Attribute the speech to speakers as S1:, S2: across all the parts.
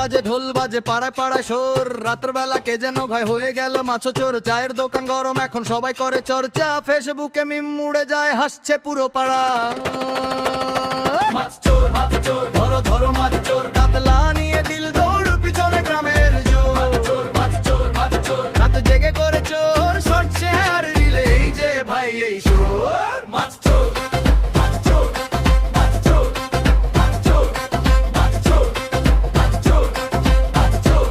S1: বাজে ঢোল বাজে পাড়ায় পাড়ায় সোর, রাতের বেলা কে যেন ভয় হয়ে গেল মাছো চোর। চায়ের দোকান গরম এখন সবাই করে চর্চা, ফেসবুকে মিম উড়ে যায় হাসছে পুরো পাড়া। মাছ চোর মাছ চোর ধরো ধরো মাছ চোর, কাতলা নিয়ে দিল দৌড় পিছনে গ্রামের জোর। মাছ চোর মাছ চোর মাছ চোর রাত জেগে করে চোর, শর্টসে আর রিলে এই যে ভাই এই শোর। মাছ চোর মাছ চোর মাছ চোর মাছ চোর মাছ চোর মাছ চোর মাছ চোর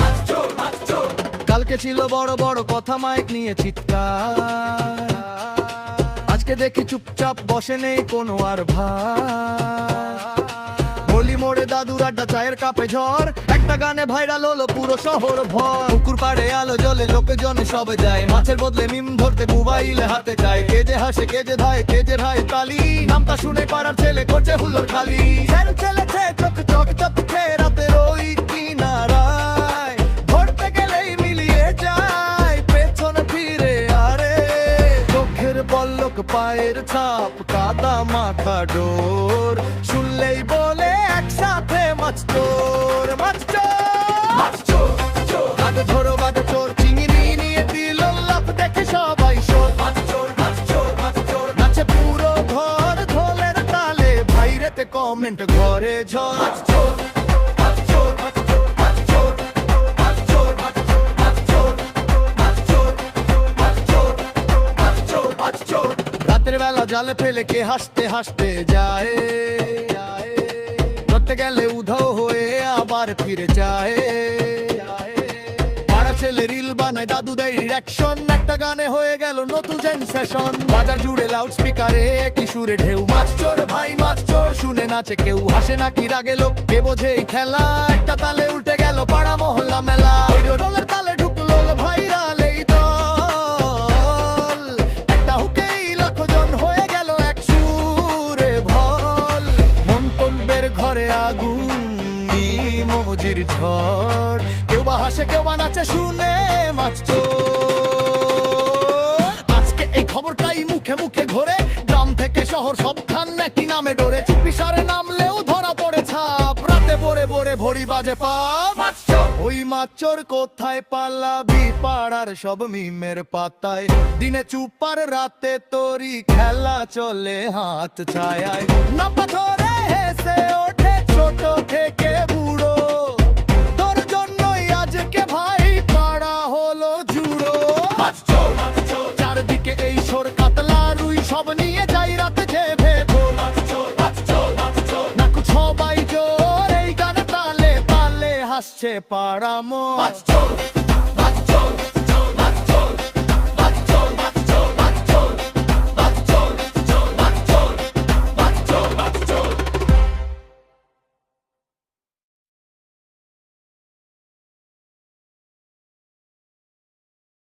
S1: মাছ চোর মাছ চোর। কালকে ছিল বড় বড় কথা মাইক নিয়ে চিৎকার, আজকে দেখি চুপচাপ বসে নেই কোনো আর ভাই। গলি মোড়ে দাদুর আড্ডা চায়ের কাপে ঝড়, একটা গানে ভাইরাল হলো পুরো শহর ভর। পুকুর পাড়ে আলো জ্বলে লোকজন সব যায়, মাছের বদলে মিম ধরতে মোবাইলে হাতে চায়। কে যে হাসে কে যে ধায় কে যে রায় তালি, নামটা শুনে পাড়ার ছেলে করছে হুল্লোড় খালি। ছেলেছে চোখ চোখ চোখে রাতের ওই কিনারায়, ধরতে গেলেই মিলিয়ে যায় পেছনে ফিরে আরে। চোখের পল্লক পায়ের ছাপ কাদা মাখা ডোর, শুনলেই বলে একসাথে মাছ চোর মাছ চোর মাছ চোর চোর। বাজে ধরো বাজে চোর, চিংড়ি নিয়ে দিল লাফ দেখে সবাই শোর। মাছ চোর মাছ চোর মাছ চোর নাচে পুরো ঘর ঢোলের তালে, ভাইরেতে কমেন্ট ঘরে ঝড়। মাছ চোর মাছ চোর মাছ চোর মাছ চোর মাছ চোর মাছ চোর মাছ চোর মাছ চোর মাছ চোর মাছ চোর। রাতের বেলা জালে ফেলে কে হাসতে হাসতে যায়, ধরতে গেলে উধাও হয়ে আবার ফিরে যায়। পাড়া ছেলে রিল বানায় দাদু দেয় রিঅ্যাকশন, একটা গানে হয়ে গেল নতুন সেনসেশন। বাজার জুড়ে লাউড স্পিকারে কি সুরে ঢেউ, মাছ চোর ভাই মাছ চোর শুনে নাচে কেউ। হাসে নাকি রাগে লোক কে বোঝে এই খেলা, একটা তালে উল্টে গেল পাড়া মহল্লা মেলা। ঢোলের তালে ঢুকলো ভাইরাল এই দল, একটা হুকেই লাখো জন হয়ে গেল এক সুরে ভল। মন্তব্যের ঘরে আগুন মজির ঝড়, কেউ বা হাসে কেউ বা নাচে শুনে মাছ চোর। আজকে এই খবরটাই মুখে মুখে ঘোরে, গ্রাম থেকে শহর সবখান একই নামে ডোরে। চুপিসারে নামলেও ধরা পড়ে ছাপ, রাতে ভোরে ভোরে ভরি বাজে পাপ। ওই মাছ চোর কোথায় পালাবি, পাড়ার সব মিমের পাতায়। দিনে চুপার রাতে তোরি খেলা চলে হাত ছায়ায়। না পাথরে হেসে ওঠে ছোট থেকে বুড়ো, তোর জন্যই আজকে ভাই পাড়া হলো জুড়ো। চারদিকে এই সোর কাতলা রুই সব নিয়ে যাই রাতে ভেবে ভোর। নাকু সবাই জোর এই গানে তালে তালে হাসছে পাড়া মোর।